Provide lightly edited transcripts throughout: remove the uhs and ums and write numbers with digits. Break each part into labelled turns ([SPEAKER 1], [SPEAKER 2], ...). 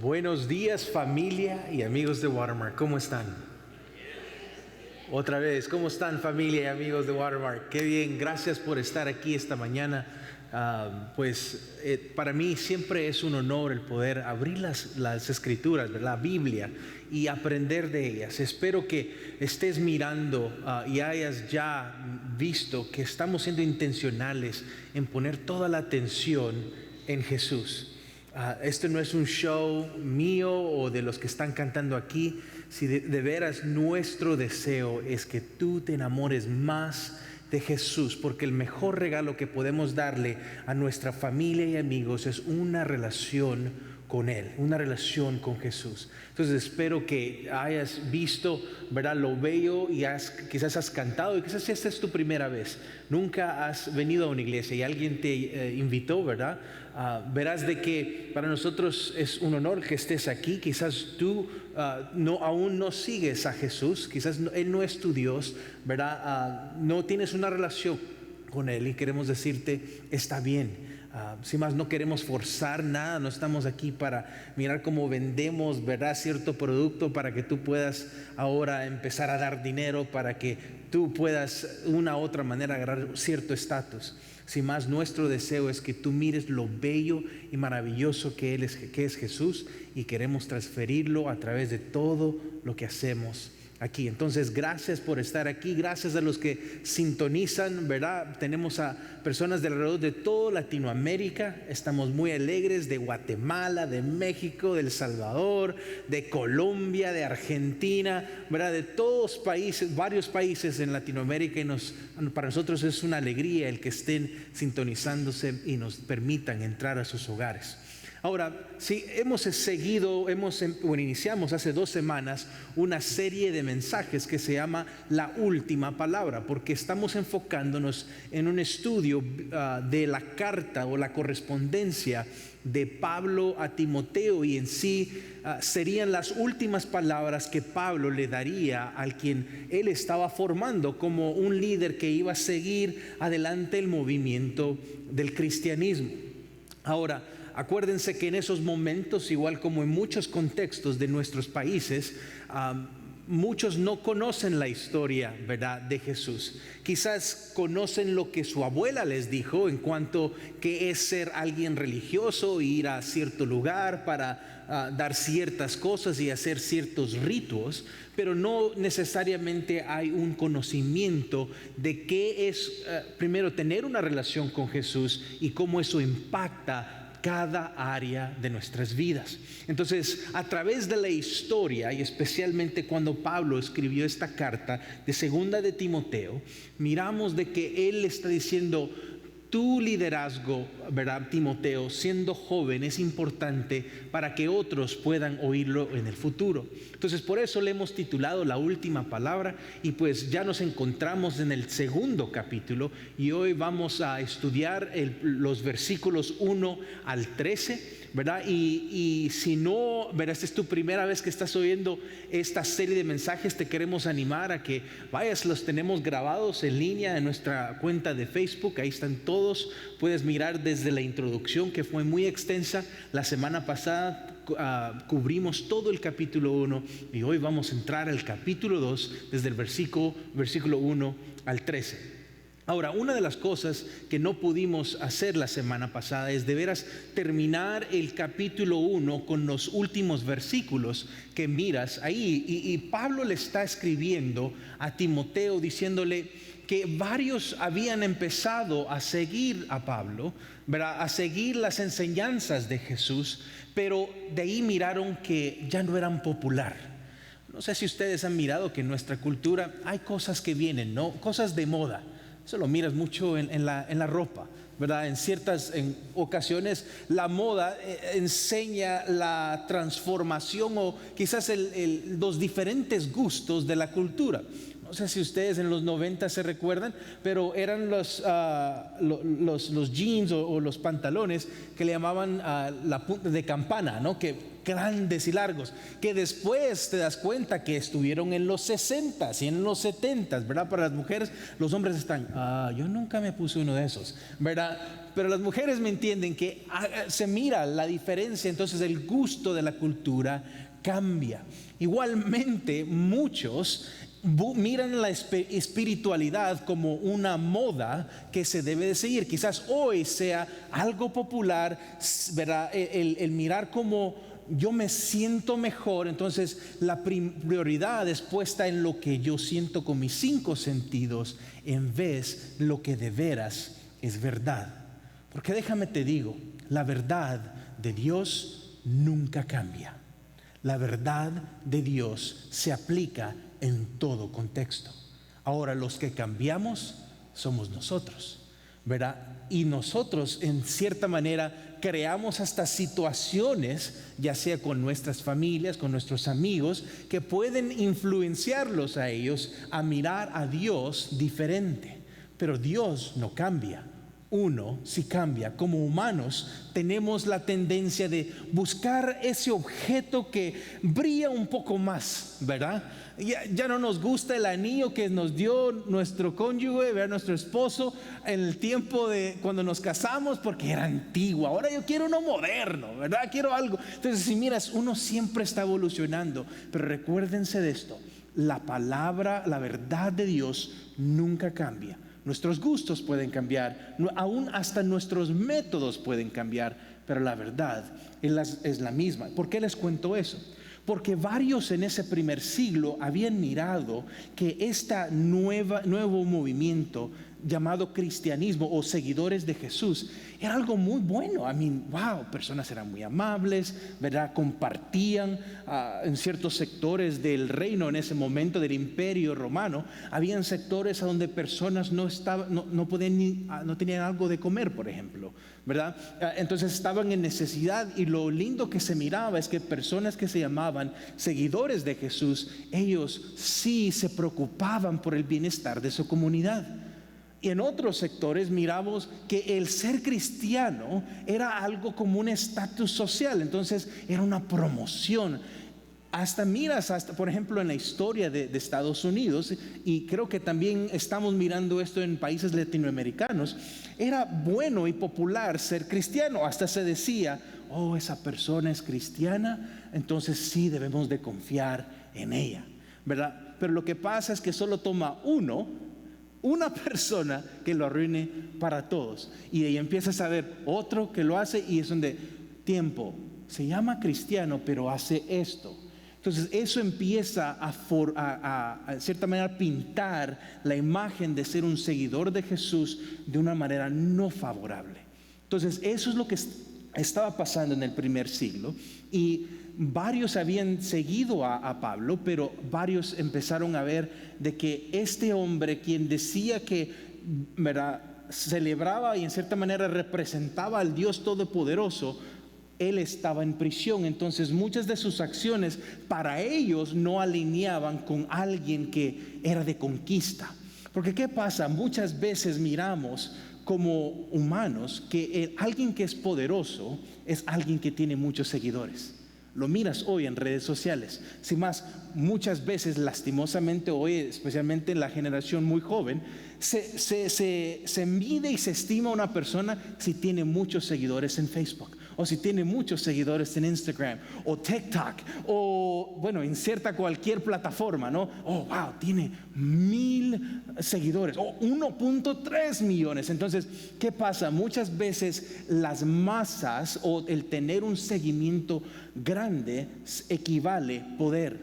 [SPEAKER 1] Buenos días, familia y amigos de Watermark. ¿Cómo están? Otra vez, ¿cómo están, familia y amigos de Watermark? Qué bien, gracias por estar aquí esta mañana. Para mí siempre es un honor el poder abrir las escrituras, la Biblia, y aprender de ellas. Espero que estés mirando y hayas ya visto que estamos siendo intencionales en poner toda la atención en Jesús. Esto no es un show mío o de los que están cantando aquí. Si de veras nuestro deseo es que tú te enamores más de Jesús, porque el mejor regalo que podemos darle a nuestra familia y amigos es una relación con Él, una relación con Jesús. Entonces espero que hayas visto, ¿verdad?, lo bello y quizás has cantado, y quizás esta es tu primera vez. Nunca has venido a una iglesia y alguien te invitó, ¿verdad? Verás de que para nosotros es un honor que estés aquí. Quizás tú aún no sigues a Jesús, quizás Él no es tu Dios, ¿verdad? No tienes una relación con Él y queremos decirte, está bien. Sin más, no queremos forzar nada, no estamos aquí para mirar cómo vendemos, ¿verdad?, cierto producto para que tú puedas ahora empezar a dar dinero, para que tú puedas una u otra manera agarrar cierto estatus. Sin más, nuestro deseo es que tú mires lo bello y maravilloso que es Jesús, y queremos transferirlo a través de todo lo que hacemos aquí. Entonces, gracias por estar aquí, gracias a los que sintonizan, ¿verdad? Tenemos a personas de alrededor de toda Latinoamérica, estamos muy alegres, de Guatemala, de México, de El Salvador, de Colombia, de Argentina, ¿verdad? De todos países, varios países en Latinoamérica, y para nosotros es una alegría el que estén sintonizándose y nos permitan entrar a sus hogares. Ahora, sí, iniciamos hace 2 semanas una serie de mensajes que se llama La Última Palabra, porque estamos enfocándonos en un estudio de la carta o la correspondencia de Pablo a Timoteo, y en sí serían las últimas palabras que Pablo le daría al quien él estaba formando como un líder que iba a seguir adelante el movimiento del cristianismo. Ahora, acuérdense que en esos momentos, igual como en muchos contextos de nuestros países, muchos no conocen la historia, ¿verdad?, de Jesús. Quizás conocen lo que su abuela les dijo en cuanto que es ser alguien religioso, ir a cierto lugar para dar ciertas cosas y hacer ciertos ritos, pero no necesariamente hay un conocimiento de qué es, primero, tener una relación con Jesús y cómo eso impacta cada área de nuestras vidas. Entonces, a través de la historia, y especialmente cuando Pablo escribió esta carta de segunda de Timoteo, miramos de que él está diciendo: tu liderazgo, ¿verdad, Timoteo, siendo joven, es importante para que otros puedan oírlo en el futuro. Entonces, por eso le hemos titulado La Última Palabra, y pues ya nos encontramos en el segundo capítulo, y hoy vamos a estudiar los versículos 1 al 13, ¿verdad? Y si no, ¿verdad?, esta es tu primera vez que estás oyendo esta serie de mensajes, te queremos animar a que vayas. Los tenemos grabados en línea en nuestra cuenta de Facebook, ahí están todos. Puedes mirar desde la introducción, que fue muy extensa. La semana pasada cubrimos todo el capítulo 1, y hoy vamos a entrar al capítulo 2 desde el versículo 1 al 13. Ahora, una de las cosas que no pudimos hacer la semana pasada es de veras terminar el capítulo 1 con los últimos versículos que miras ahí. Y Pablo le está escribiendo a Timoteo diciéndole que varios habían empezado a seguir a Pablo, ¿verdad?, a seguir las enseñanzas de Jesús, pero de ahí miraron que ya no eran popular. No sé si ustedes han mirado que en nuestra cultura hay cosas que vienen, ¿no?, cosas de moda. Eso lo miras mucho en la ropa, ¿verdad? En ocasiones la moda enseña la transformación o quizás los diferentes gustos de la cultura. no sé si ustedes en los 90 se recuerdan, pero eran los jeans o los pantalones que le llamaban la punta de campana, ¿no? Que grandes y largos, que después te das cuenta que estuvieron en los 60s y en los 70s, ¿verdad? Para las mujeres, los hombres están, yo nunca me puse uno de esos, ¿verdad? Pero las mujeres me entienden que se mira la diferencia, entonces el gusto de la cultura cambia. Igualmente, muchos miran la espiritualidad como una moda que se debe de seguir. Quizás hoy sea algo popular, ¿verdad? El mirar como yo me siento mejor, entonces la prioridad es puesta en lo que yo siento con mis 5 sentidos en vez de lo que de veras es verdad. Porque déjame te digo, la verdad de Dios nunca cambia. La verdad de Dios se aplica en todo contexto. Ahora, los que cambiamos somos nosotros, ¿verdad? Y nosotros, en cierta manera, creamos hasta situaciones, ya sea con nuestras familias, con nuestros amigos, que pueden influenciarlos a ellos a mirar a Dios diferente. Pero Dios no cambia. Uno sí cambia. Como humanos tenemos la tendencia de buscar ese objeto que brilla un poco más, ¿verdad? Ya no nos gusta el anillo que nos dio nuestro cónyuge, ¿verdad? Nuestro esposo en el tiempo de cuando nos casamos, porque era antiguo. Ahora yo quiero uno moderno, ¿verdad? Quiero algo. Entonces, si miras, uno siempre está evolucionando. Pero recuérdense de esto: la palabra, la verdad de Dios nunca cambia. Nuestros gustos pueden cambiar, aún hasta nuestros métodos pueden cambiar, pero la verdad es la misma. ¿Por qué les cuento eso? Porque varios en ese primer siglo habían mirado que este nuevo movimiento llamado cristianismo o seguidores de Jesús era algo muy bueno. Personas eran muy amables, ¿verdad? Compartían en ciertos sectores del reino en ese momento del imperio romano. Habían sectores a donde personas no podían no tenían algo de comer, por ejemplo, ¿verdad? Entonces estaban en necesidad, y lo lindo que se miraba es que personas que se llamaban seguidores de Jesús, ellos sí se preocupaban por el bienestar de su comunidad. Y en otros sectores miramos que el ser cristiano era algo como un estatus social, entonces era una promoción. Hasta por ejemplo, en la historia de Estados Unidos, y creo que también estamos mirando esto en países latinoamericanos, era bueno y popular ser cristiano. Hasta se decía, esa persona es cristiana, entonces sí debemos de confiar en ella, ¿verdad? Pero lo que pasa es que solo toma una persona que lo arruine para todos, y ahí empiezas a ver otro que lo hace, y es donde se llama cristiano pero hace esto. Entonces eso empieza a cierta manera pintar la imagen de ser un seguidor de Jesús de una manera no favorable. Entonces eso es lo que estaba pasando en el primer siglo, y varios habían seguido a Pablo, pero varios empezaron a ver de que este hombre, quien decía que, ¿verdad?, celebraba y en cierta manera representaba al Dios Todopoderoso, él estaba en prisión. Entonces muchas de sus acciones para ellos no alineaban con alguien que era de conquista. Porque ¿qué pasa? Muchas veces miramos como humanos que alguien que es poderoso es alguien que tiene muchos seguidores. Lo miras hoy en redes sociales. Sin más, muchas veces, lastimosamente hoy, especialmente en la generación muy joven, se mide y se estima a una persona si tiene muchos seguidores en Facebook, o si tiene muchos seguidores en Instagram o TikTok, o bueno, inserta cualquier plataforma, ¿no? Tiene 1,000 seguidores o 1.3 millones. Entonces, ¿qué pasa? Muchas veces las masas o el tener un seguimiento grande equivale poder.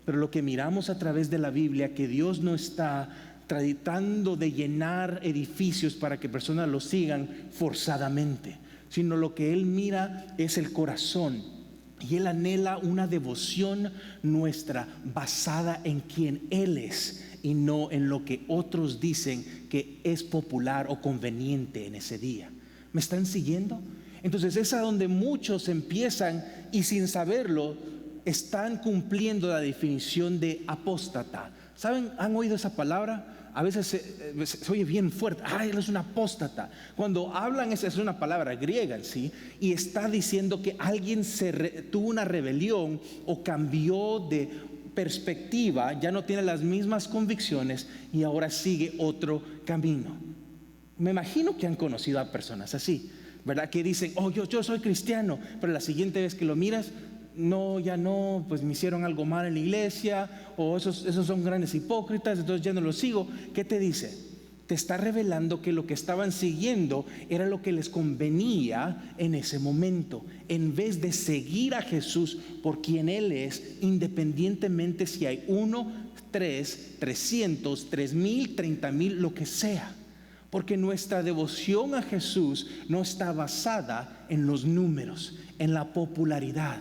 [SPEAKER 1] Pero lo que miramos a través de la Biblia, que Dios no está tratando de llenar edificios para que personas lo sigan forzadamente, sino lo que Él mira es el corazón, y Él anhela una devoción nuestra basada en quien Él es y no en lo que otros dicen que es popular o conveniente en ese día. ¿Me están siguiendo? Entonces es a donde muchos empiezan, y sin saberlo están cumpliendo la definición de apóstata. ¿Saben? ¿Han oído esa palabra? A veces se oye bien fuerte. Él es un apóstata. Cuando hablan, esa es una palabra griega en sí, y está diciendo que alguien tuvo una rebelión o cambió de perspectiva, ya no tiene las mismas convicciones y ahora sigue otro camino. Me imagino que han conocido a personas así, ¿verdad? Que dicen, yo soy cristiano, pero la siguiente vez que lo miras, no, ya no, pues me hicieron algo mal en la iglesia, o esos son grandes hipócritas, entonces ya no los sigo. ¿Qué te dice? Te está revelando que lo que estaban siguiendo era lo que les convenía en ese momento, en vez de seguir a Jesús por quien Él es, independientemente si hay 1, 3, 300, 3,000, 30,000, lo que sea. Porque nuestra devoción a Jesús no está basada en los números, en la popularidad.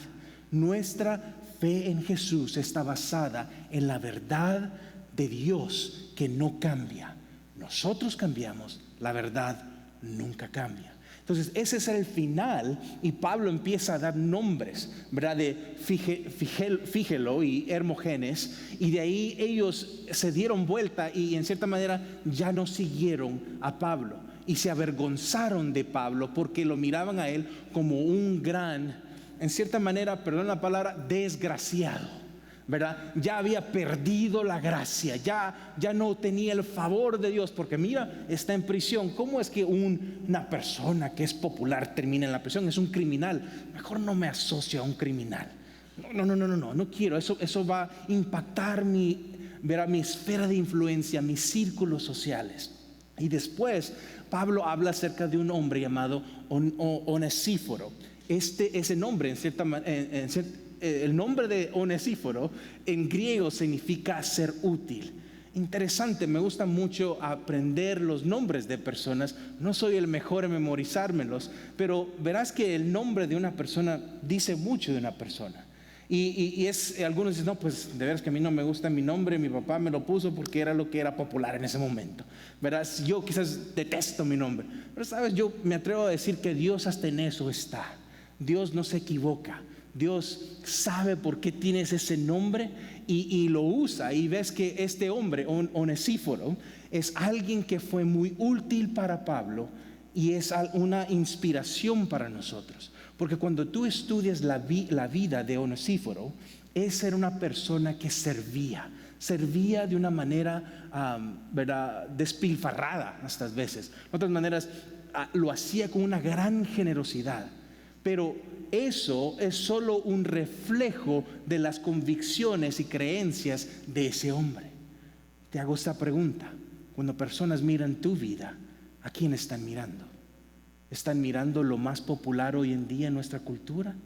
[SPEAKER 1] Nuestra fe en Jesús está basada en la verdad de Dios que no cambia. Nosotros cambiamos, la verdad nunca cambia. Entonces ese es el final, y Pablo empieza a dar nombres, ¿verdad? De Fígelo y Hermógenes, y de ahí ellos se dieron vuelta y en cierta manera ya no siguieron a Pablo y se avergonzaron de Pablo porque lo miraban a él como un gran, en cierta manera, perdón la palabra, desgraciado, ¿verdad? Ya había perdido la gracia, ya no tenía el favor de Dios, porque mira, está en prisión. ¿Cómo es que una persona que es popular termina en la prisión? Es un criminal. Mejor no me asocio a un criminal. No quiero. Eso va a impactar mi esfera de influencia, mis círculos sociales. Y después Pablo habla acerca de un hombre llamado Onesíforo. Ese nombre, el nombre de Onesíforo en griego significa ser útil. Interesante, me gusta mucho aprender los nombres de personas. No soy el mejor en memorizármelos, pero verás que el nombre de una persona dice mucho de una persona. Algunos dicen, no, pues de veras que a mí no me gusta mi nombre, mi papá me lo puso porque era lo que era popular en ese momento. Verás, yo quizás detesto mi nombre, pero sabes, yo me atrevo a decir que Dios hasta en eso está. Dios no se equivoca. Dios sabe por qué tienes ese nombre y lo usa. Y ves que este hombre, Onesíforo, es alguien que fue muy útil para Pablo y es una inspiración para nosotros. Porque cuando tú estudias la vida de Onesíforo, esa era una persona que servía de una manera ¿verdad? Despilfarrada hasta veces. De otras maneras, lo hacía con una gran generosidad. Pero eso es solo un reflejo de las convicciones y creencias de ese hombre. Te hago esta pregunta: cuando personas miran tu vida, ¿a quién están mirando? ¿Están mirando lo más popular hoy en día en nuestra cultura?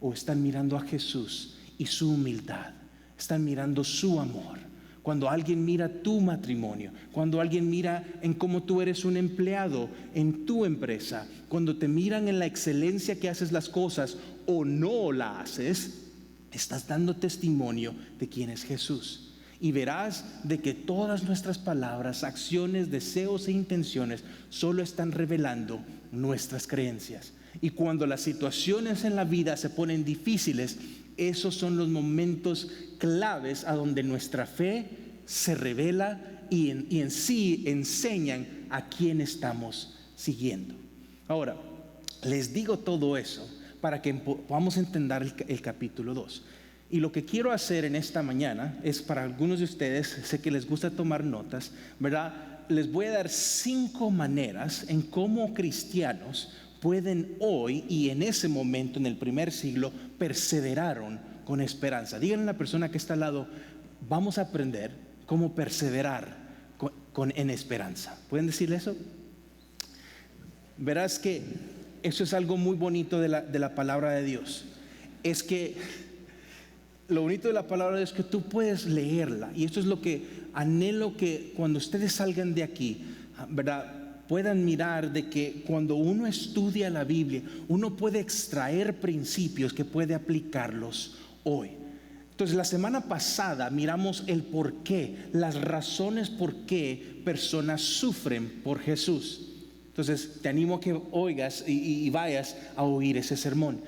[SPEAKER 1] ¿O están mirando a Jesús y su humildad? ¿Están mirando su amor? Cuando alguien mira tu matrimonio, cuando alguien mira en cómo tú eres un empleado en tu empresa, cuando te miran en la excelencia que haces las cosas o no la haces, estás dando testimonio de quién es Jesús. Y verás de que todas nuestras palabras, acciones, deseos e intenciones solo están revelando nuestras creencias. Y cuando las situaciones en la vida se ponen difíciles, esos son los momentos claves a donde nuestra fe se revela y en sí enseñan a quién estamos siguiendo. Ahora, les digo todo eso para que podamos entender el capítulo 2. Y lo que quiero hacer en esta mañana es, para algunos de ustedes, sé que les gusta tomar notas, ¿verdad? Les voy a dar 5 maneras en cómo cristianos pueden hoy y en ese momento, en el primer siglo, perseveraron con esperanza. Díganle a la persona que está al lado: vamos a aprender cómo perseverar en esperanza. ¿Pueden decirle eso? Verás que eso es algo muy bonito de la palabra de Dios. Es que lo bonito de la palabra es que tú puedes leerla, y esto es lo que anhelo, que cuando ustedes salgan de aquí, ¿verdad?, puedan mirar de que cuando uno estudia la Biblia, uno puede extraer principios que puede aplicarlos hoy. Entonces, la semana pasada miramos el por qué, las razones por qué personas sufren por Jesús. Entonces, te animo a que oigas y vayas a oír ese sermón.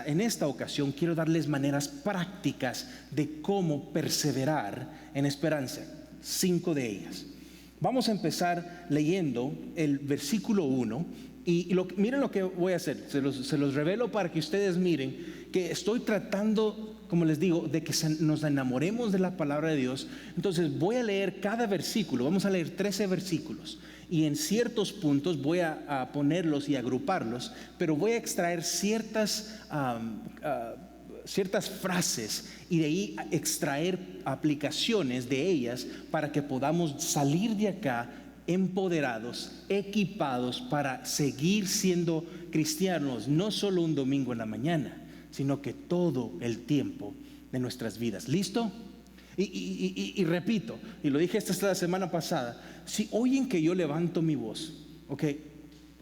[SPEAKER 2] En esta ocasión quiero darles maneras prácticas de cómo perseverar en esperanza. 5 de ellas. Vamos a empezar leyendo el versículo 1 y miren lo que voy a hacer. Se los revelo para que ustedes miren que estoy tratando, como les digo, de que nos enamoremos de la palabra de Dios. Entonces voy a leer cada versículo. Vamos a leer 13 versículos. Y en ciertos puntos voy a ponerlos y agruparlos, pero voy a extraer ciertas frases y de ahí extraer aplicaciones de ellas para que podamos salir de acá empoderados, equipados para seguir siendo cristianos, no solo un domingo en la mañana, sino que todo el tiempo de nuestras vidas. ¿Listo? Y repito, y lo dije esta la semana pasada, si oyen que yo levanto mi voz, ok,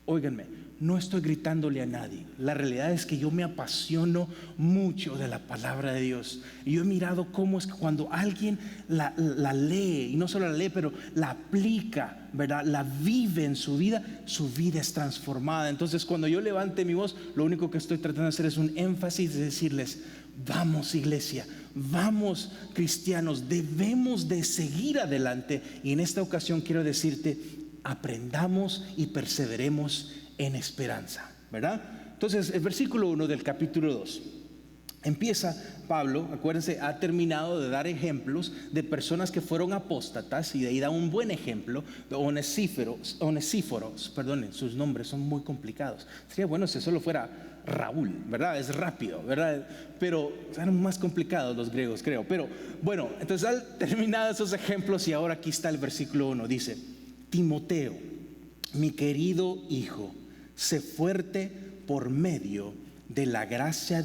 [SPEAKER 2] óiganme, no estoy gritándole a nadie. La realidad es que yo me apasiono mucho de la palabra de Dios. Y yo he mirado cómo es que cuando alguien la lee, y no solo la lee, pero la aplica, ¿verdad? La vive en su vida es transformada. Entonces, cuando yo levante mi voz, lo único que estoy tratando de hacer es un énfasis de decirles: vamos, iglesia, vamos, cristianos, debemos de seguir adelante. Y en esta ocasión quiero decirte: aprendamos y perseveremos en esperanza, ¿verdad? Entonces, el versículo 1 del capítulo 2 empieza. Pablo, acuérdense, ha terminado de dar ejemplos de personas que fueron apóstatas, y de ahí da un buen ejemplo de Onesíforos, perdonen, sus nombres son muy complicados. Sería bueno si solo fuera Raúl, ¿verdad? Es rápido, ¿verdad? Pero eran más complicados los griegos, creo. Pero bueno, entonces han terminado esos ejemplos y ahora aquí está el versículo 1. Dice: Timoteo, mi querido hijo, sé fuerte por medio de la gracia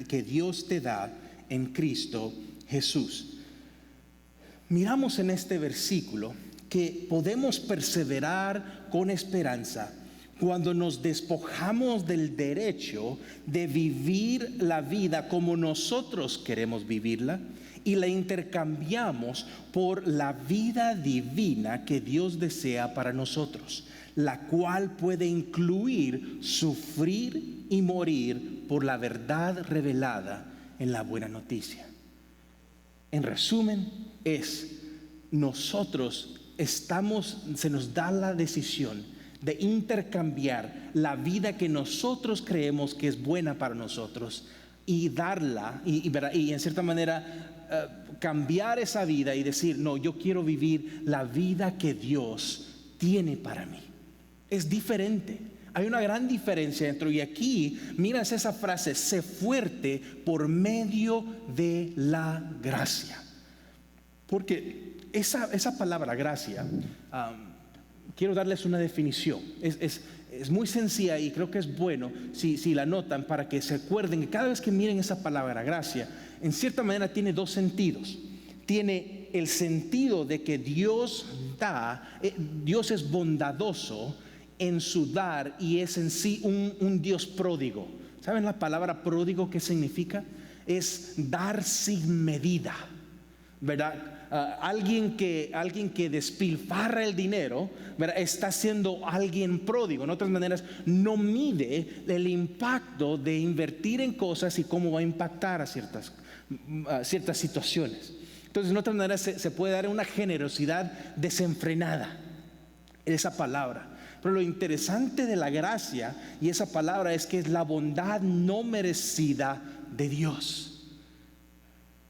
[SPEAKER 2] que Dios te da en Cristo Jesús. Miramos en este versículo que podemos perseverar con esperanza cuando nos despojamos del derecho de vivir la vida como nosotros queremos vivirla y la intercambiamos por la vida divina que Dios desea para nosotros, la cual puede incluir sufrir y morir por la verdad revelada en la buena noticia. En resumen, nosotros se nos da la decisión de intercambiar la vida que nosotros creemos que es buena para nosotros y darla, y en cierta manera cambiar esa vida y decir: no, yo quiero vivir la vida que Dios tiene para mí. Es diferente. Hay una gran diferencia dentro. Y aquí miras esa frase: sé fuerte por medio de la gracia. Porque esa palabra gracia, quiero darles una definición. Es muy sencilla y creo que es bueno si la notan, para que se acuerden que cada vez que miren esa palabra gracia, en cierta manera tiene dos sentidos. Tiene el sentido de que Dios es bondadoso en su dar, y es en sí un Dios pródigo. ¿Saben la palabra pródigo qué significa? Es dar sin medida, ¿verdad? Alguien que despilfarra el dinero, ¿verdad?, está siendo alguien pródigo. En otras maneras, no mide el impacto de invertir en cosas y cómo va a impactar a ciertas situaciones. Entonces, en otras maneras, se puede dar una generosidad desenfrenada, esa palabra. Pero lo interesante de la gracia y esa palabra es que es la bondad no merecida de Dios.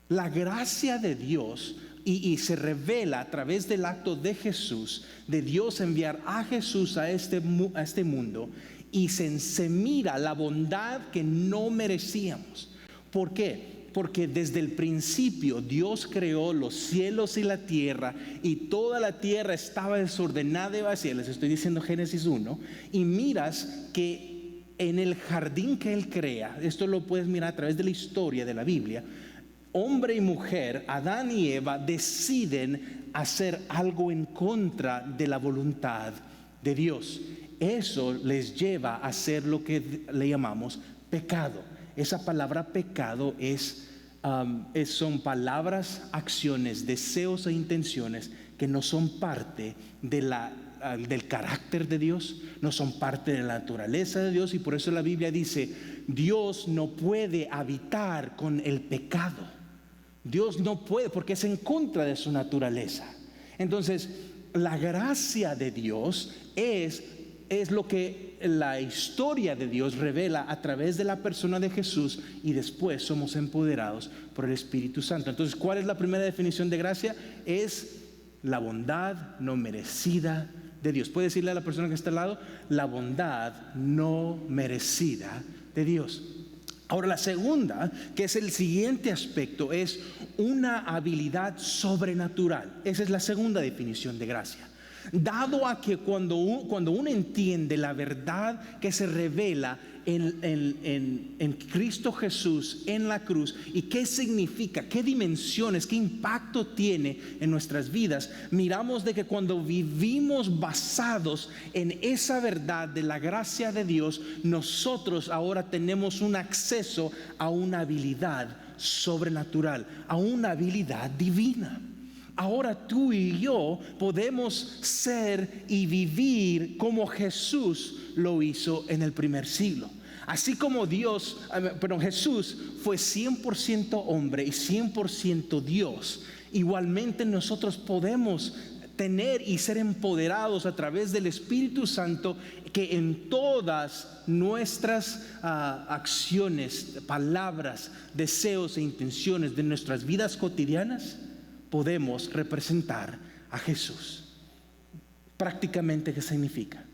[SPEAKER 2] La gracia de Dios y se revela a través del acto de Jesús, de Dios enviar a Jesús a este mundo, y se mira la bondad que no merecíamos. ¿Por qué? Porque desde el principio Dios creó los cielos y la tierra, y toda la tierra estaba desordenada y vacía. Les estoy diciendo Génesis 1. Y miras que en el jardín que Él crea, esto lo puedes mirar a través de la historia de la Biblia, hombre y mujer, Adán y Eva, deciden hacer algo en contra de la voluntad de Dios. Eso les lleva a hacer lo que le llamamos pecado. Esa palabra pecado son palabras, acciones, deseos e intenciones que no son parte del carácter de Dios, no son parte de la naturaleza de Dios. Y por eso la Biblia dice Dios no puede habitar con el pecado. Dios no puede, porque es en contra de su naturaleza. Entonces, la gracia de Dios es lo que la historia de Dios revela a través de la persona de Jesús, y después somos empoderados por el Espíritu Santo. Entonces, ¿cuál es la primera definición de gracia? Es la bondad no merecida de Dios. Puede decirle a la persona que está al lado: la bondad no merecida de Dios. Ahora, la segunda, que es el siguiente aspecto, es una habilidad sobrenatural. Esa es la segunda definición de gracia. Dado a que cuando uno entiende la verdad que se revela en Cristo Jesús en la cruz, y qué significa, qué dimensiones, qué impacto tiene en nuestras vidas, miramos de que cuando vivimos basados en esa verdad de la gracia de Dios, nosotros ahora tenemos un acceso a una habilidad sobrenatural, a una habilidad divina. Ahora tú y yo podemos ser y vivir como Jesús lo hizo en el primer siglo. Así como Jesús fue 100% hombre y 100% Dios, igualmente nosotros podemos tener y ser empoderados a través del Espíritu Santo, que en todas nuestras acciones, palabras, deseos e intenciones de nuestras vidas cotidianas podemos representar a Jesús. Prácticamente, ¿qué significa?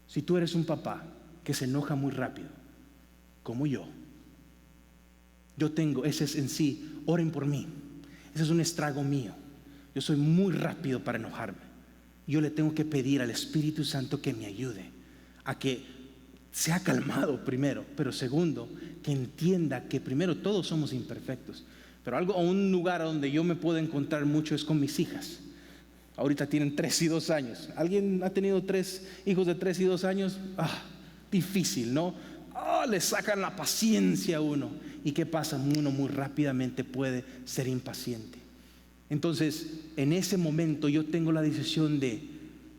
[SPEAKER 2] Si tú eres un papá que se enoja muy rápido, como yo tengo, ese es en sí, oren por mí, ese es un estrago mío. Yo soy muy rápido para enojarme. Yo le tengo que pedir al Espíritu Santo que me ayude a que sea calmado primero, pero segundo, que entienda que primero todos somos imperfectos. Pero un lugar donde yo me puedo encontrar mucho es con mis hijas. Ahorita tienen 3 y 2 años. ¿Alguien ha tenido 3 hijos de 3 y 2 años? Difícil, ¿no? Le sacan la paciencia a uno. ¿Y qué pasa? Uno muy rápidamente puede ser impaciente. Entonces, en ese momento yo tengo la decisión de: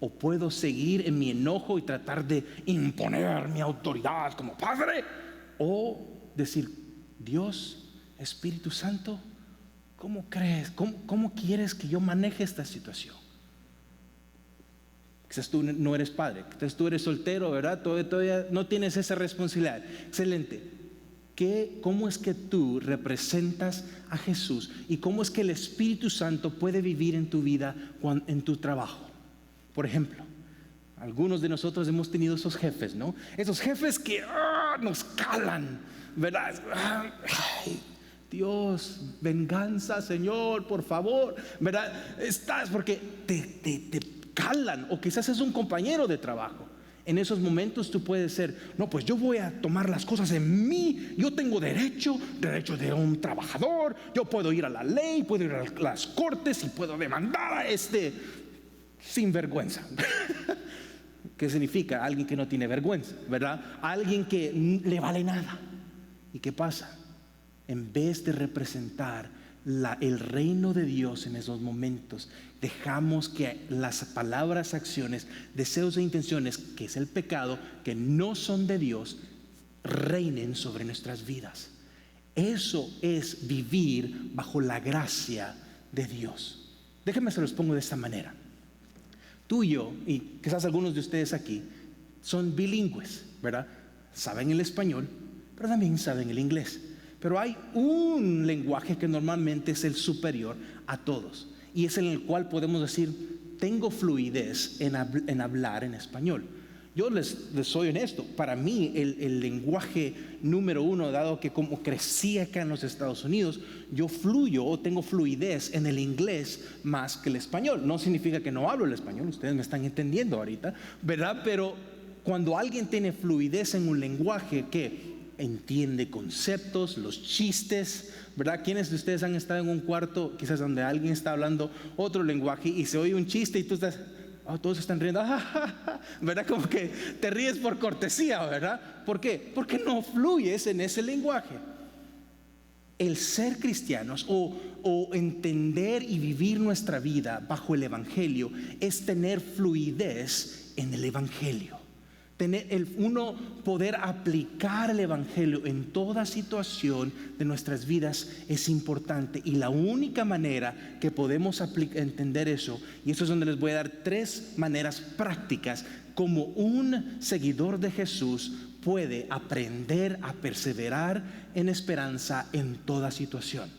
[SPEAKER 2] o puedo seguir en mi enojo y tratar de imponer mi autoridad como padre, o decir: Dios, Espíritu Santo, ¿cómo crees? ¿Cómo quieres que yo maneje esta situación? Quizás tú no eres padre, quizás tú eres soltero, ¿verdad? Todavía no tienes esa responsabilidad. Excelente. ¿Cómo es que tú representas a Jesús? ¿Y cómo es que el Espíritu Santo puede vivir en tu vida, en tu trabajo? Por ejemplo, algunos de nosotros hemos tenido esos jefes, ¿no? Esos jefes que nos calan, ¿verdad? Dios, venganza, Señor, por favor, ¿verdad? Porque te calan, o quizás es un compañero de trabajo. En esos momentos tú puedes ser: no, pues yo voy a tomar las cosas en mí, yo tengo derecho de un trabajador, yo puedo ir a la ley, puedo ir a las cortes y puedo demandar a este sinvergüenza. ¿Qué significa? Alguien que no tiene vergüenza, ¿verdad? Alguien que le vale nada. ¿Y qué pasa? En vez de representar el reino de Dios en esos momentos, dejamos que las palabras, acciones, deseos e intenciones, que es el pecado, que no son de Dios, reinen sobre nuestras vidas. Eso es vivir bajo la gracia de Dios. Déjenme se los pongo de esta manera. Tú y yo, y quizás algunos de ustedes aquí, son bilingües, ¿verdad? Saben el español, pero también saben el inglés. Pero hay un lenguaje que normalmente es el superior a todos, y es en el cual podemos decir: tengo fluidez en hablar en español. Yo les soy honesto, para mí el lenguaje número uno, dado que como crecí acá en los Estados Unidos, yo fluyo o tengo fluidez en el inglés más que el español. No significa que no hablo el español, ustedes me están entendiendo ahorita, ¿verdad? Pero cuando alguien tiene fluidez en un lenguaje que entiende conceptos, los chistes, ¿verdad? ¿Quiénes de ustedes han estado en un cuarto quizás donde alguien está hablando otro lenguaje y se oye un chiste y tú estás: todos están riendo, ¿verdad? Como que te ríes por cortesía, ¿verdad? ¿Por qué? Porque no fluyes en ese lenguaje. El ser cristianos o entender y vivir nuestra vida bajo el Evangelio es tener fluidez en el Evangelio. Uno poder aplicar el Evangelio en toda situación de nuestras vidas es importante, y la única manera que podemos entender eso, y eso es donde les voy a dar 3 maneras prácticas como un seguidor de Jesús puede aprender a perseverar en esperanza en toda situación.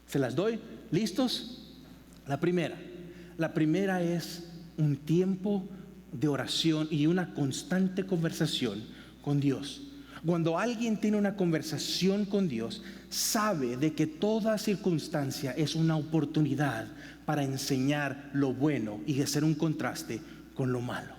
[SPEAKER 2] ¿Se las doy? ¿Listos? La primera es un tiempo de oración y una constante conversación con Dios. Cuando alguien tiene una conversación con Dios, sabe de que toda circunstancia es una oportunidad para enseñar lo bueno y hacer un contraste con lo malo.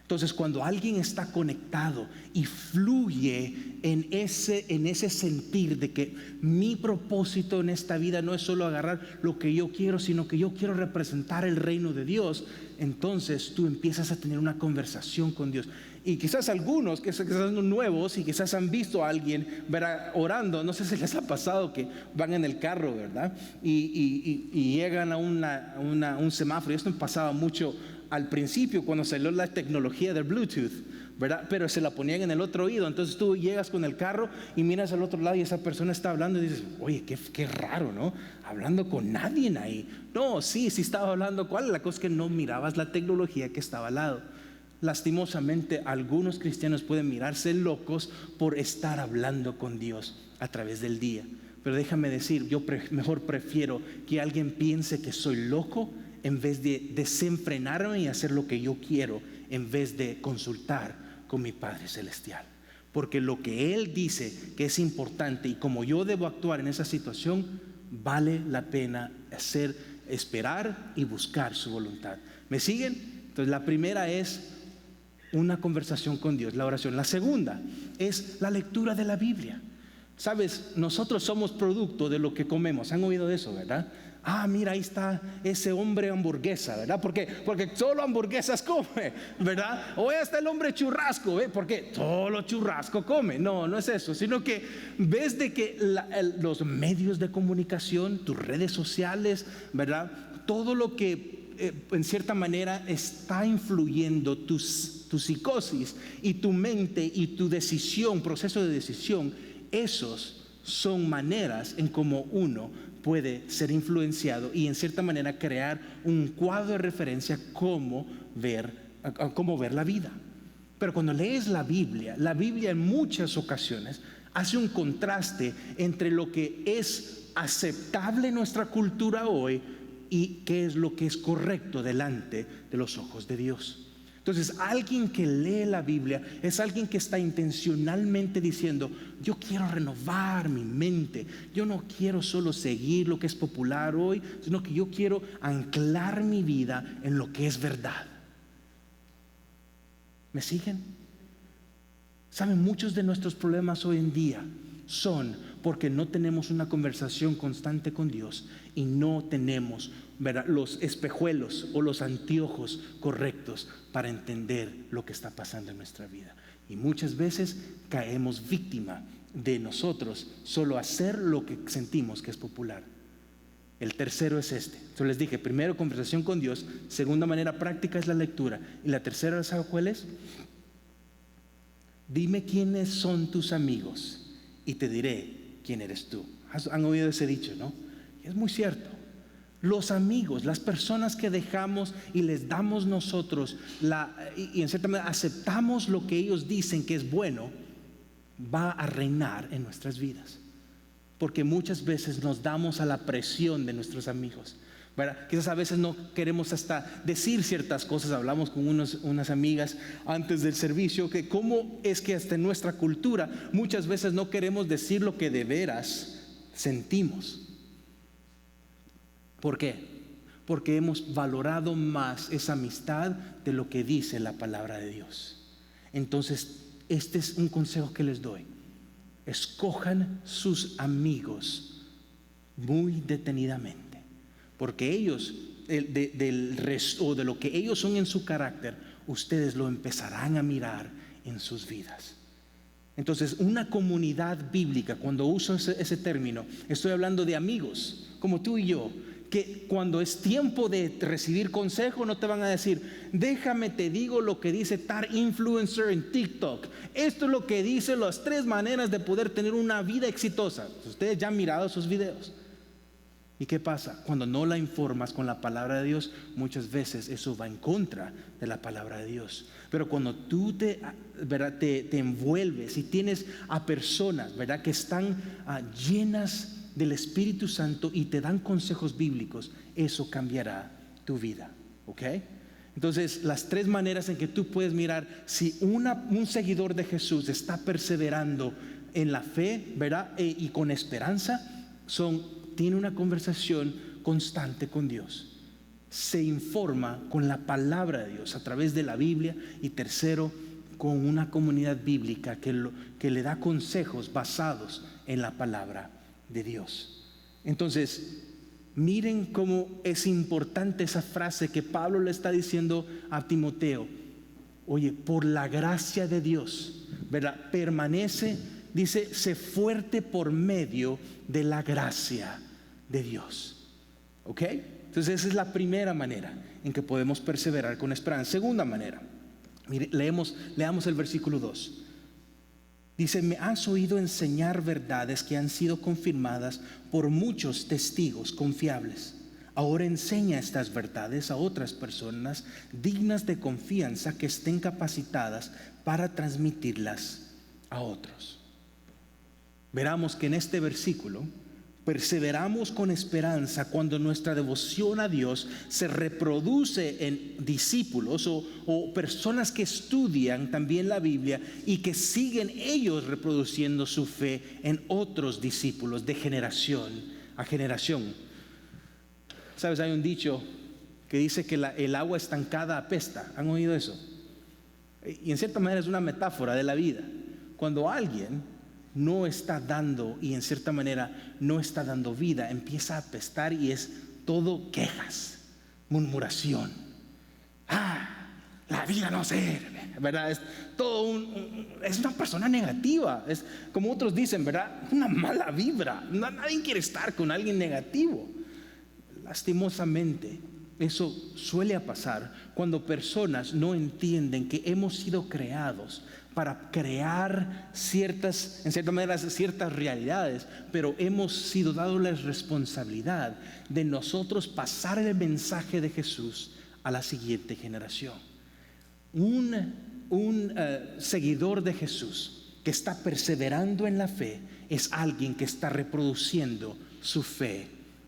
[SPEAKER 2] Entonces, cuando alguien está conectado y fluye en ese sentir de que mi propósito en esta vida no es solo agarrar lo que yo quiero, sino que yo quiero representar el reino de Dios, entonces tú empiezas a tener una conversación con Dios. Y quizás algunos que son nuevos y quizás han visto a alguien, ¿verdad?, orando. No sé si les ha pasado que van en el carro, ¿verdad?, y llegan a un semáforo. Y esto me pasaba mucho al principio cuando salió la tecnología del Bluetooth, ¿verdad? Pero se la ponían en el otro oído. Entonces tú llegas con el carro y miras al otro lado y esa persona está hablando y dices, oye, qué raro, ¿no? Hablando con nadie ahí. No, sí estaba hablando. ¿Cuál es la cosa? Que no mirabas la tecnología que estaba al lado. Lastimosamente, algunos cristianos pueden mirarse locos por estar hablando con Dios a través del día. Pero déjame decir, yo mejor prefiero que alguien piense que soy loco en vez de desenfrenarme y hacer lo que yo quiero, en vez de consultar con mi Padre Celestial. Porque lo que Él dice que es importante y como yo debo actuar en esa situación, vale la pena esperar y buscar su voluntad. ¿Me siguen? Entonces, la primera es una conversación con Dios, la oración. La segunda es la lectura de la Biblia. Sabes, nosotros somos producto de lo que comemos. ¿Han oído de eso, verdad? Mira, ahí está ese hombre hamburguesa, ¿verdad? Porque solo hamburguesas come, ¿verdad? O ahí está el hombre churrasco, ¿eh? Porque solo churrasco come. No es eso, sino que ves de que los medios de comunicación, tus redes sociales, ¿verdad?, todo lo que en cierta manera está influyendo tu psicosis y tu mente y tu decisión, proceso de decisión. Esos son maneras en cómo uno puede ser influenciado y en cierta manera crear un cuadro de referencia cómo ver la vida. Pero cuando lees la Biblia en muchas ocasiones hace un contraste entre lo que es aceptable en nuestra cultura hoy y qué es lo que es correcto delante de los ojos de Dios. Entonces, alguien que lee la Biblia es alguien que está intencionalmente diciendo, yo quiero renovar mi mente, yo no quiero solo seguir lo que es popular hoy, sino que yo quiero anclar mi vida en lo que es verdad. ¿Me siguen? Saben, muchos de nuestros problemas hoy en día son porque no tenemos una conversación constante con Dios y no tenemos, ¿verdad?, los espejuelos o los anteojos correctos para entender lo que está pasando en nuestra vida. Y muchas veces caemos víctima de nosotros solo hacer lo que sentimos que es popular. El tercero es este. Entonces les dije, primero conversación con Dios, segunda manera práctica es la lectura, y la tercera, ¿sabe cuál es? Dime quiénes son tus amigos y te diré quién eres tú. Han oído ese dicho, ¿no? Y es muy cierto. Los amigos, las personas que dejamos y les damos nosotros y en cierta manera aceptamos lo que ellos dicen que es bueno, va a reinar en nuestras vidas. Porque muchas veces nos damos a la presión de nuestros amigos, ¿verdad? Quizás a veces no queremos hasta decir ciertas cosas. Hablamos con unas amigas antes del servicio que cómo es que hasta en nuestra cultura muchas veces no queremos decir lo que de veras sentimos. ¿Por qué? Porque hemos valorado más esa amistad de lo que dice la palabra de Dios. Entonces, este es un consejo que les doy. Escojan sus amigos muy detenidamente, porque ellos, del resto o de lo que ellos son en su carácter, ustedes lo empezarán a mirar en sus vidas. Entonces, una comunidad bíblica, cuando uso ese término, estoy hablando de amigos como tú y yo, que cuando es tiempo de recibir consejo no te van a decir, déjame te digo lo que dice tal influencer en TikTok. Esto es lo que dice las 3 maneras de poder tener una vida exitosa. Ustedes ya han mirado esos videos. ¿Y qué pasa? Cuando no la informas con la palabra de Dios, muchas veces eso va en contra de la palabra de Dios. Pero cuando tú te envuelves y tienes a personas, ¿verdad?, que están llenas del Espíritu Santo y te dan consejos bíblicos, eso cambiará tu vida. ¿Ok? Entonces, las 3 maneras en que tú puedes mirar si un seguidor de Jesús está perseverando en la fe, ¿verdad?, y con esperanza, tiene una conversación constante con Dios, se informa con la palabra de Dios a través de la Biblia, y tercero, con una comunidad bíblica que le da consejos basados en la palabra de Dios. Entonces, miren cómo es importante esa frase que Pablo le está diciendo a Timoteo. Oye, por la gracia de Dios, ¿verdad?, permanece, dice, sé fuerte por medio de la gracia de Dios. ¿Ok? Entonces esa es la primera manera en que podemos perseverar con esperanza. Segunda manera, mire, leamos el versículo 2. Dice, me has oído enseñar verdades que han sido confirmadas por muchos testigos confiables. Ahora enseña estas verdades a otras personas dignas de confianza que estén capacitadas para transmitirlas a otros. Veramos que en este versículo perseveramos con esperanza cuando nuestra devoción a Dios se reproduce en discípulos o personas que estudian también la Biblia y que siguen ellos reproduciendo su fe en otros discípulos de generación a generación. Sabes, hay un dicho que dice que el agua estancada apesta. ¿Han oído eso? Y en cierta manera es una metáfora de la vida. Cuando alguien no está dando, y en cierta manera no está dando vida, empieza a apestar y es todo quejas, murmuración. La vida no sirve, ¿verdad? Es todo es una persona negativa, es como otros dicen, ¿verdad?, una mala vibra. Nadie quiere estar con alguien negativo. Lastimosamente, eso suele pasar cuando personas no entienden que hemos sido creados para crear en cierta manera, ciertas realidades, pero hemos sido dados la responsabilidad de nosotros pasar el mensaje de Jesús a la siguiente generación. Un seguidor de Jesús que está perseverando en la fe es alguien que está reproduciendo su fe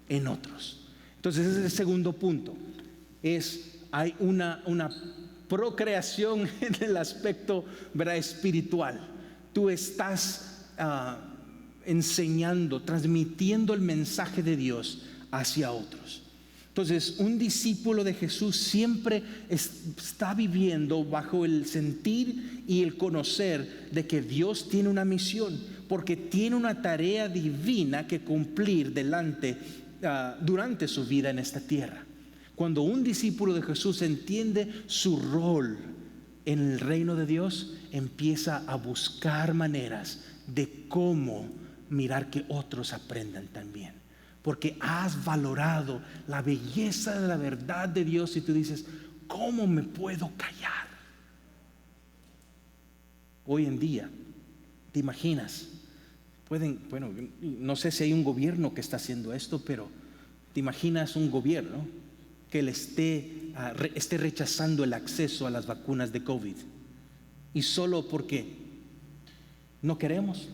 [SPEAKER 2] en otros. Entonces ese es el segundo punto. Hay una procreación en el aspecto, ¿verdad?, espiritual. Tú estás enseñando, transmitiendo el mensaje de Dios hacia otros. Entonces, un discípulo de Jesús siempre está viviendo bajo el sentir y el conocer de que Dios tiene una misión, porque tiene una tarea divina que cumplir durante su vida en esta tierra. Cuando un discípulo de Jesús entiende su rol en el reino de Dios, empieza a buscar maneras de cómo mirar que otros aprendan también. Porque has valorado la belleza de la verdad de Dios y tú dices, ¿cómo me puedo callar? Hoy en día, ¿te imaginas? No sé si hay un gobierno que está haciendo esto, pero ¿te imaginas un gobierno que le esté rechazando el acceso a las vacunas de COVID? Y solo porque no queremos,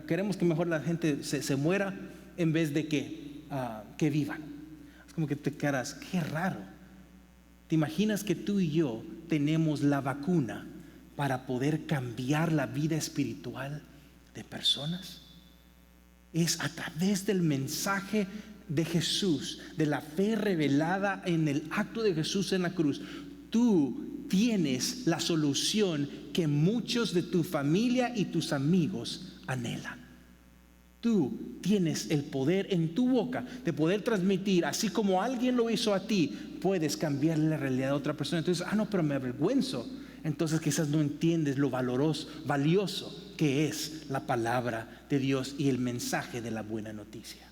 [SPEAKER 2] queremos que mejor la gente se muera en vez de que vivan. Es como que te quedas, qué raro. ¿Te imaginas que tú y yo tenemos la vacuna para poder cambiar la vida espiritual de personas? Es a través del mensaje de Jesús, de la fe revelada en el acto de Jesús en la cruz. Tú tienes la solución que muchos de tu familia y tus amigos anhelan. Tú tienes el poder en tu boca de poder transmitir, así como alguien lo hizo a ti, puedes cambiarle la realidad a otra persona. Entonces, no, pero me avergüenzo. Entonces quizás no entiendes lo valioso que es la palabra de Dios y el mensaje de la buena noticia.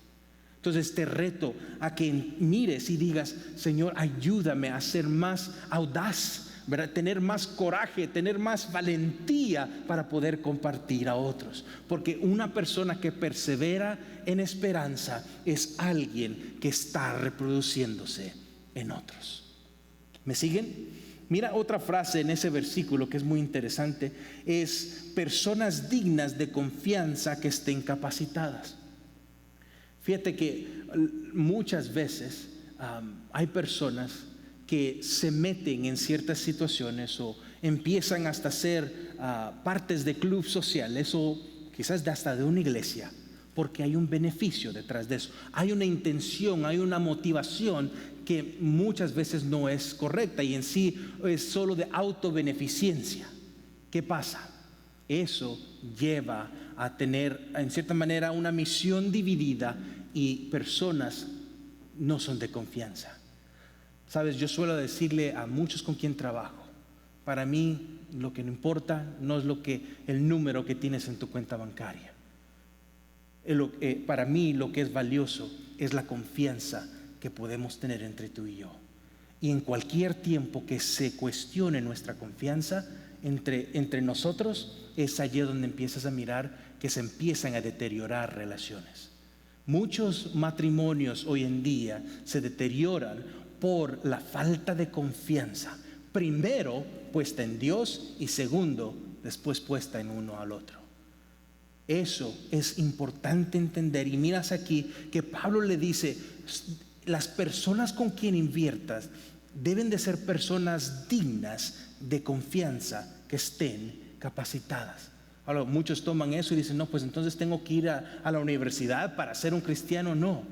[SPEAKER 2] Entonces te reto a que mires y digas, Señor, ayúdame a ser más audaz, ¿verdad? Tener más coraje, tener más valentía para poder compartir a otros. Porque una persona que persevera en esperanza es alguien que está reproduciéndose en otros. ¿Me siguen? Mira otra frase en ese versículo que es muy interesante, es personas dignas de confianza que estén capacitadas. Fíjate que muchas veces hay personas que se meten en ciertas situaciones o empiezan hasta ser partes de clubes sociales o quizás hasta de una iglesia, porque hay un beneficio detrás de eso. Hay una intención, hay una motivación que muchas veces no es correcta y en sí es solo de autobeneficencia. ¿Qué pasa? Eso lleva a tener en cierta manera una misión dividida y personas no son de confianza. Sabes, yo suelo decirle a muchos con quien trabajo, para mí lo que no importa no es el número que tienes en tu cuenta bancaria. Para mí lo que es valioso es la confianza que podemos tener entre tú y yo. Y en cualquier tiempo que se cuestione nuestra confianza entre nosotros, es allí donde empiezas a mirar que se empiezan a deteriorar relaciones. Muchos matrimonios hoy en día se deterioran por la falta de confianza. Primero, puesta en Dios y segundo, después puesta en uno al otro. Eso es importante entender. Y miras aquí que Pablo le dice, las personas con quien inviertas deben de ser personas dignas de confianza, que estén capacitadas. Ahora, muchos toman eso y dicen, no, pues entonces tengo que ir a la universidad para ser un cristiano. No.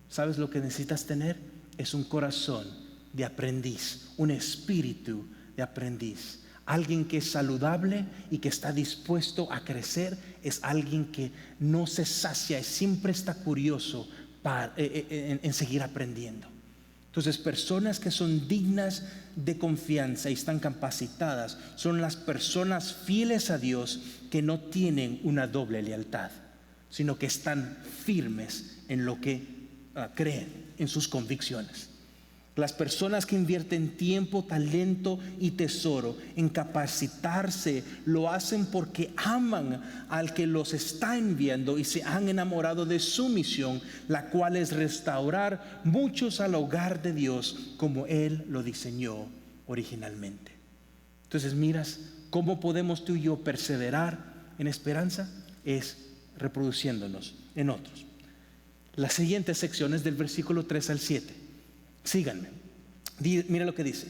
[SPEAKER 2] ¿Sabes lo que necesitas tener? Es un corazón de aprendiz, un espíritu de aprendiz. Alguien que es saludable y que está dispuesto a crecer es alguien que no se sacia y siempre está curioso en seguir aprendiendo. Entonces, personas que son dignas de confianza y están capacitadas son las personas fieles a Dios que no tienen una doble lealtad, sino que están firmes en lo que creen, en sus convicciones. Las personas que invierten tiempo, talento y tesoro en capacitarse lo hacen porque aman al que los está enviando y se han enamorado de su misión, la cual es restaurar muchos al hogar de Dios como Él lo diseñó originalmente. Entonces, miras cómo podemos tú y yo perseverar en esperanza, es reproduciéndonos en otros. La siguiente sección es del versículo 3 al 7. Síganme. Mira lo que dice.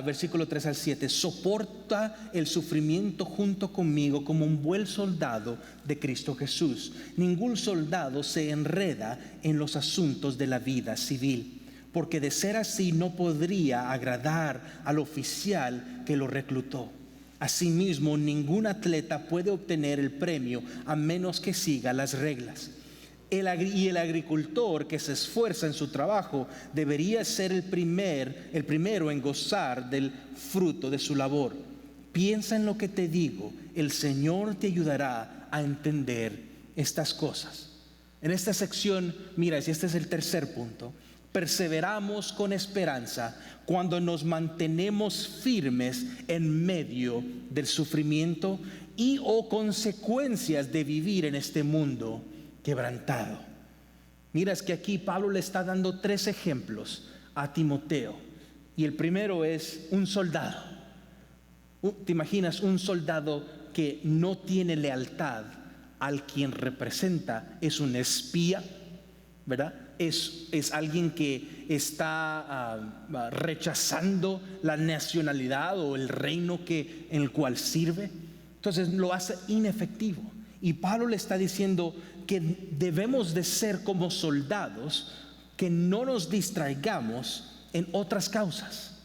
[SPEAKER 2] Versículo 3 al 7. Soporta el sufrimiento junto conmigo como un buen soldado de Cristo Jesús. Ningún soldado se enreda en los asuntos de la vida civil, porque de ser así no podría agradar al oficial que lo reclutó. Asimismo, ningún atleta puede obtener el premio a menos que siga las reglas. El agricultor que se esfuerza en su trabajo debería ser el primero en gozar del fruto de su labor. Piensa en lo que te digo, el Señor te ayudará a entender estas cosas. En esta sección, mira, y este es el tercer punto, perseveramos con esperanza cuando nos mantenemos firmes en medio del sufrimiento y o consecuencias de vivir en este mundo quebrantado. Miras que aquí Pablo le está dando 3 ejemplos a Timoteo. Y el primero es un soldado. ¿Te imaginas un soldado que no tiene lealtad al quien representa? Es un espía, ¿verdad? Es alguien que está rechazando la nacionalidad o el reino en el cual sirve. Entonces lo hace inefectivo. Y Pablo le está diciendo que debemos de ser como soldados, que no nos distraigamos en otras causas.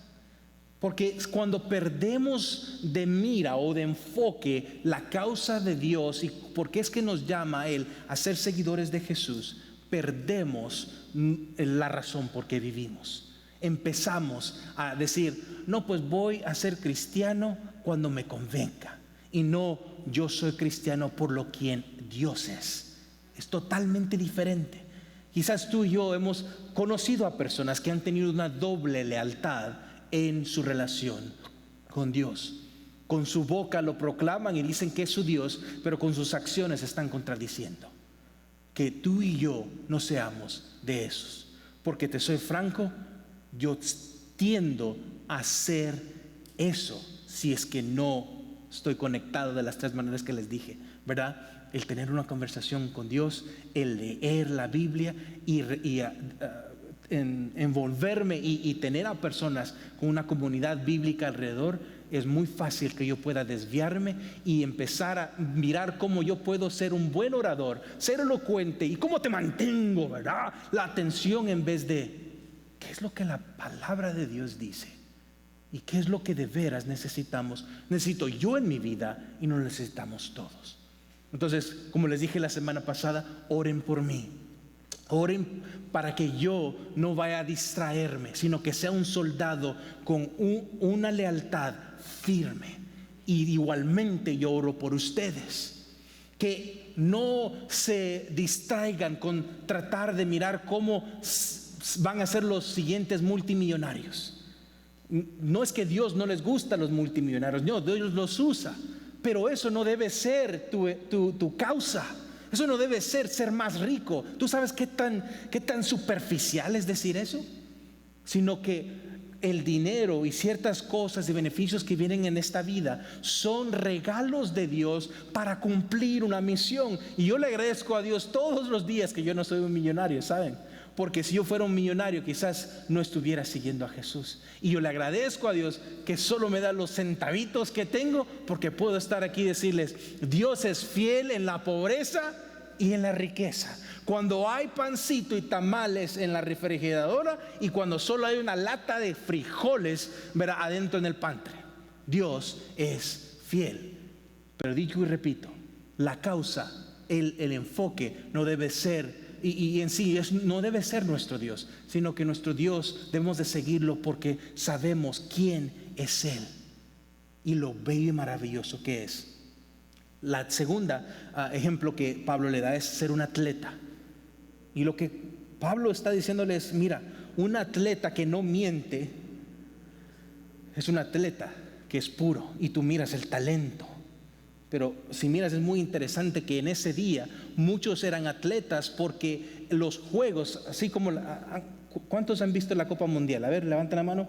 [SPEAKER 2] Porque cuando perdemos de mira o de enfoque la causa de Dios y por qué es que nos llama a Él a ser seguidores de Jesús, perdemos la razón por qué vivimos. Empezamos a decir, no, pues voy a ser cristiano cuando me convenga. Y no, yo soy cristiano por lo quien Dios es. Es totalmente diferente. Quizás tú y yo hemos conocido a personas que han tenido una doble lealtad en su relación con Dios. Con su boca lo proclaman y dicen que es su Dios, pero con sus acciones están contradiciendo. Que tú y yo no seamos de esos. Porque te soy franco, yo tiendo a hacer eso si es que no estoy conectado de las tres maneras que les dije, ¿verdad? El tener una conversación con Dios, el leer la Biblia y envolverme y tener a personas con una comunidad bíblica alrededor. Es muy fácil que yo pueda desviarme y empezar a mirar cómo yo puedo ser un buen orador, ser elocuente y cómo te mantengo, ¿verdad? La atención en vez de qué es lo que la palabra de Dios dice y qué es lo que de veras necesitamos. Necesito yo en mi vida y no necesitamos todos. Entonces, como les dije la semana pasada, oren por mí. Oren para que yo no vaya a distraerme, sino que sea un soldado con una lealtad firme. Y igualmente yo oro por ustedes, que no se distraigan con tratar de mirar cómo van a ser los siguientes multimillonarios. No es que Dios no les gusta a los multimillonarios, no, Dios los usa, pero eso no debe ser tu causa. Eso no debe ser más rico. ¿Tú sabes qué tan superficial es decir eso? Sino que el dinero y ciertas cosas y beneficios que vienen en esta vida son regalos de Dios para cumplir una misión. Y yo le agradezco a Dios todos los días que yo no soy un millonario, ¿saben? Porque si yo fuera un millonario quizás no estuviera siguiendo a Jesús. Y yo le agradezco a Dios que solo me da los centavitos que tengo, porque puedo estar aquí y decirles: Dios es fiel en la pobreza y en la riqueza. Cuando hay pancito y tamales en la refrigeradora y cuando solo hay una lata de frijoles, ¿verdad?, adentro en el pantry, Dios es fiel. Pero digo y repito, la causa, el enfoque no debe ser y en sí no debe ser nuestro Dios, sino que nuestro Dios debemos de seguirlo porque sabemos quién es Él y lo bello y maravilloso que es. La segunda ejemplo que Pablo le da es ser un atleta. Y lo que Pablo está diciéndole es: mira, un atleta que no miente es un atleta que es puro, y tú miras el talento. Pero si miras, es muy interesante que en ese día muchos eran atletas porque los juegos, así como ¿cuántos han visto la Copa Mundial? A ver, levanten la mano.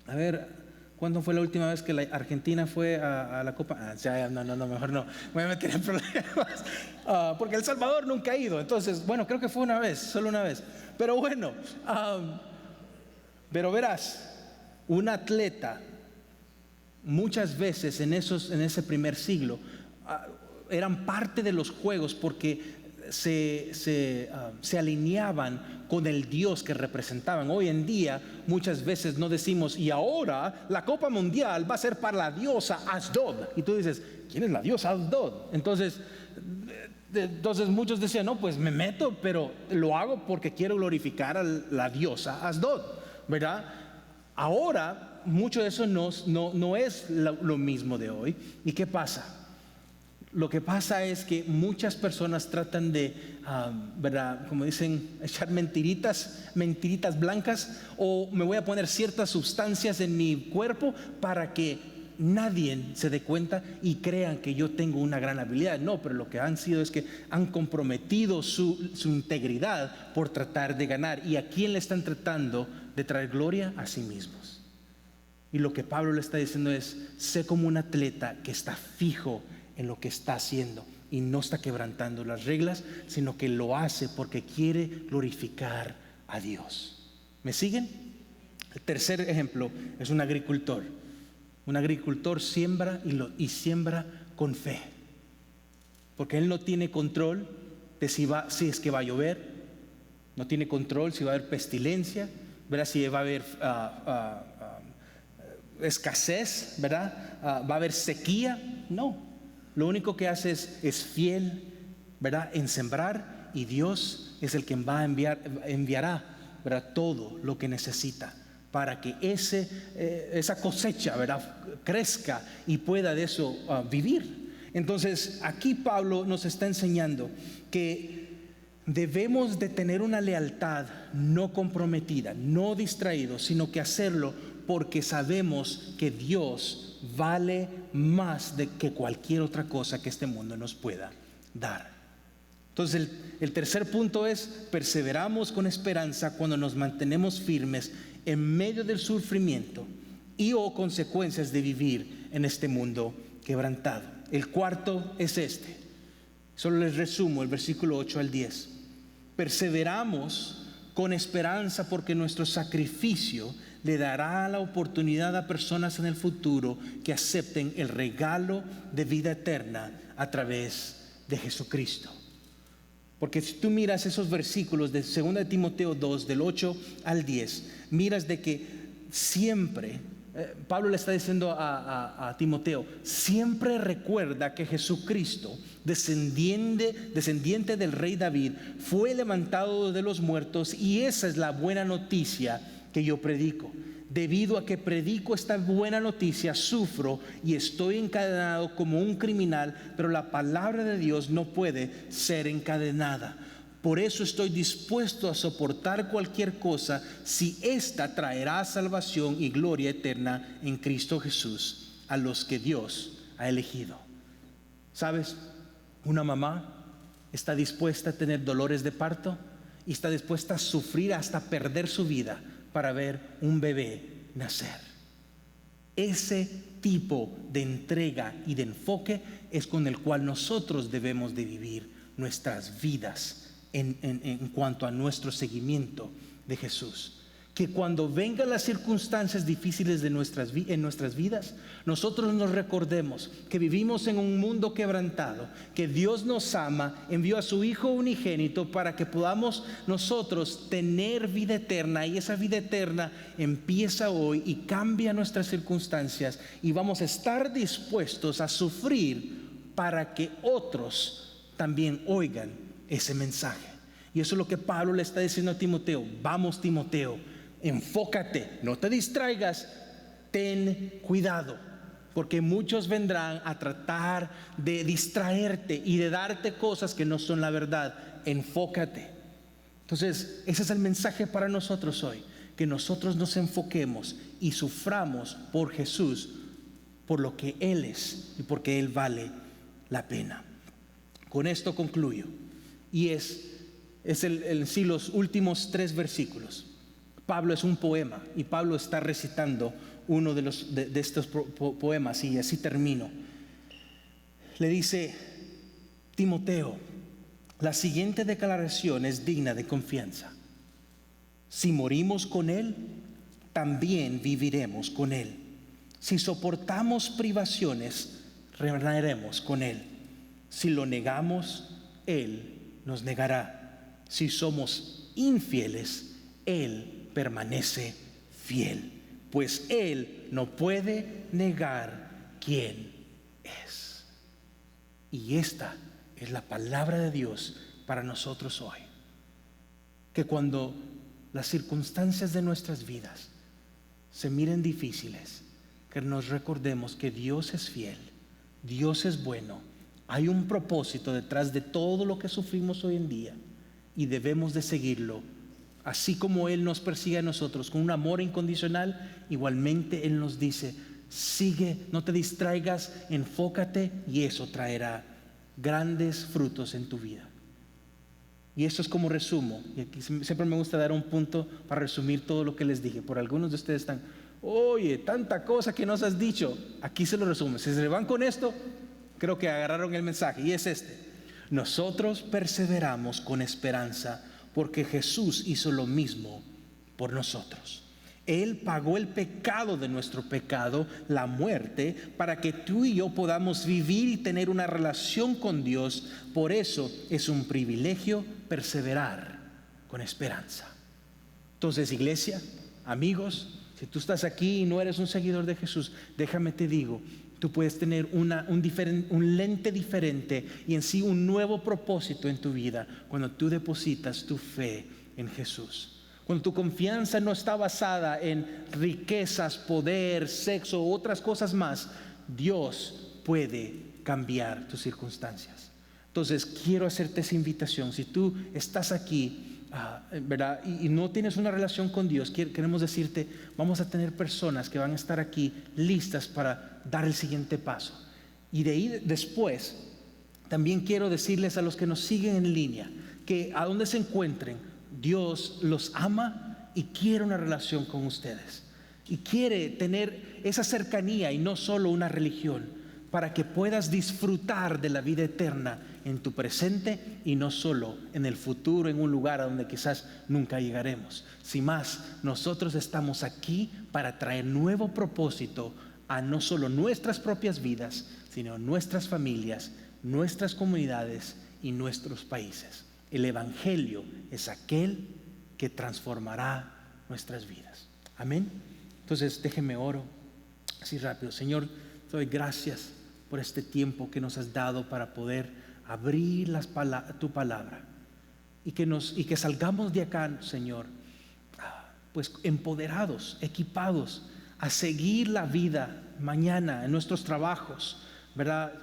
[SPEAKER 2] A ver, ¿cuándo fue la última vez que la Argentina fue a la Copa? No, mejor no. Voy a meter en problemas. Porque El Salvador nunca ha ido. Entonces, bueno, creo que fue una vez, solo una vez. Pero bueno, pero verás, un atleta muchas veces en ese primer siglo eran parte de los juegos porque se alineaban con el Dios que representaban. Hoy en día muchas veces no decimos: y ahora la Copa Mundial va a ser para la diosa Asdod. Y tú dices: ¿quién es la diosa Asdod? Entonces muchos decían: no, pues me meto, pero lo hago porque quiero glorificar a la diosa Asdod, ¿verdad? Ahora mucho de eso no es lo mismo de hoy. ¿Y qué pasa? Lo que pasa es que muchas personas tratan de, ¿verdad?, como dicen, echar mentiritas blancas, o me voy a poner ciertas sustancias en mi cuerpo para que nadie se dé cuenta y crean que yo tengo una gran habilidad. No, pero lo que han sido es que han comprometido su integridad por tratar de ganar. ¿Y a quién le están tratando de traer gloria? A sí mismos. Y lo que Pablo le está diciendo es: sé como un atleta que está fijo en lo que está haciendo y no está quebrantando las reglas, sino que lo hace porque quiere glorificar a Dios. ¿Me siguen? El tercer ejemplo es un agricultor. Un agricultor siembra y siembra con fe, porque él no tiene control de si es que va a llover, no tiene control si va a haber pestilencia, ¿verdad?, si va a haber escasez, ¿verdad?, va a haber sequía. No, lo único que hace es fiel, ¿verdad?, en sembrar, y Dios es el que enviará, ¿verdad?, todo lo que necesita para que esa cosecha, ¿verdad?, crezca y pueda de eso vivir. Entonces aquí Pablo nos está enseñando que debemos de tener una lealtad no comprometida, no distraídos, sino que hacerlo porque sabemos que Dios vale más de que cualquier otra cosa que este mundo nos pueda dar. Entonces el tercer punto es: perseveramos con esperanza cuando nos mantenemos firmes en medio del sufrimiento y o consecuencias de vivir en este mundo quebrantado. El cuarto es este. Solo les resumo el versículo 8 al 10. Perseveramos con esperanza porque nuestro sacrificio le dará la oportunidad a personas en el futuro que acepten el regalo de vida eterna a través de Jesucristo. Porque si tú miras esos versículos de 2 de Timoteo 2, del 8 al 10, miras de que siempre, Pablo le está diciendo a Timoteo, siempre recuerda que Jesucristo, descendiente del rey David, fue levantado de los muertos, y esa es la buena noticia que yo predico. Debido a que predico esta buena noticia, sufro y estoy encadenado como un criminal, pero la palabra de Dios no puede ser encadenada. Por eso estoy dispuesto a soportar cualquier cosa si ésta traerá salvación y gloria eterna en Cristo Jesús a los que Dios ha elegido. ¿Sabes? Una mamá está dispuesta a tener dolores de parto y está dispuesta a sufrir hasta perder su vida para ver un bebé nacer. Ese tipo de entrega y de enfoque es con el cual nosotros debemos de vivir nuestras vidas en cuanto a nuestro seguimiento de Jesús. Que cuando vengan las circunstancias difíciles en nuestras vidas, nosotros nos recordemos que vivimos en un mundo quebrantado, que Dios nos ama, envió a su Hijo unigénito para que podamos nosotros tener vida eterna, y esa vida eterna empieza hoy y cambia nuestras circunstancias, y vamos a estar dispuestos a sufrir para que otros también oigan ese mensaje. Y eso es lo que Pablo le está diciendo a Timoteo. Vamos, Timoteo, enfócate, no te distraigas, ten cuidado, porque muchos vendrán a tratar de distraerte y de darte cosas que no son la verdad. Enfócate. Entonces, ese es el mensaje para nosotros hoy, que nosotros nos enfoquemos y suframos por Jesús, por lo que Él es y porque Él vale la pena. Con esto concluyo, y es sí, los últimos 3 versículos. Pablo es un poema y Pablo está recitando uno de estos poemas, y así termino. Le dice: Timoteo, la siguiente declaración es digna de confianza. Si morimos con Él, también viviremos con Él. Si soportamos privaciones, reinaremos con Él. Si lo negamos, Él nos negará. Si somos infieles, Él permanece fiel, pues Él no puede negar quién es. Y esta es la palabra de Dios para nosotros hoy. Que cuando las circunstancias de nuestras vidas se miren difíciles, que nos recordemos que Dios es fiel, Dios es bueno, hay un propósito detrás de todo lo que sufrimos hoy en día, y debemos de seguirlo. Así como Él nos persigue a nosotros con un amor incondicional, igualmente Él nos dice: sigue, no te distraigas, enfócate, y eso traerá grandes frutos en tu vida. Y eso es como resumo, y aquí siempre me gusta dar un punto para resumir todo lo que les dije. Por algunos de ustedes están: oye, tanta cosa que nos has dicho. Aquí se lo resumo. Si se van con esto, creo que agarraron el mensaje, y es este: nosotros perseveramos con esperanza porque Jesús hizo lo mismo por nosotros. Él pagó el pecado de nuestro pecado, la muerte, para que tú y yo podamos vivir y tener una relación con Dios. Por eso es un privilegio perseverar con esperanza. Entonces, iglesia, amigos, si tú estás aquí y no eres un seguidor de Jesús, déjame te digo, tú puedes tener un lente diferente y en sí un nuevo propósito en tu vida cuando tú depositas tu fe en Jesús. Cuando tu confianza no está basada en riquezas, poder, sexo u otras cosas más, Dios puede cambiar tus circunstancias. Entonces quiero hacerte esa invitación. Si tú estás aquí, ¿verdad? Y no tienes una relación con Dios, queremos decirte, vamos a tener personas que van a estar aquí listas para dar el siguiente paso. Y de ahí después, también quiero decirles a los que nos siguen en línea, que a donde se encuentren, Dios los ama y quiere una relación con ustedes. Y quiere tener esa cercanía y no solo una religión, para que puedas disfrutar de la vida eterna en tu presente y no solo en el futuro, en un lugar a donde quizás nunca llegaremos. Sin más, nosotros estamos aquí para traer nuevo propósito a no solo nuestras propias vidas, sino nuestras familias, nuestras comunidades y nuestros países. El Evangelio es aquel que transformará nuestras vidas. Amén. Entonces déjenme oro así rápido. Señor, te doy gracias por este tiempo que nos has dado para poder abrir tu palabra y que salgamos de acá, Señor, pues empoderados, equipados a seguir la vida mañana en nuestros trabajos, ¿verdad?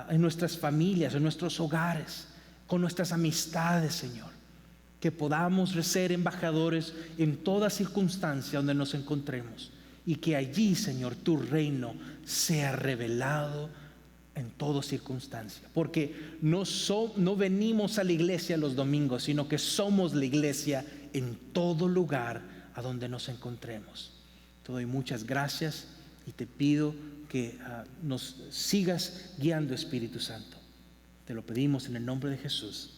[SPEAKER 2] En nuestras familias, en nuestros hogares, con nuestras amistades, Señor. Que podamos ser embajadores en toda circunstancia donde nos encontremos, y que allí, Señor, tu reino sea revelado en toda circunstancia. Porque no venimos a la iglesia los domingos, sino que somos la iglesia en todo lugar a donde nos encontremos. Te doy muchas gracias y te pido que nos sigas guiando, Espíritu Santo. Te lo pedimos en el nombre de Jesús.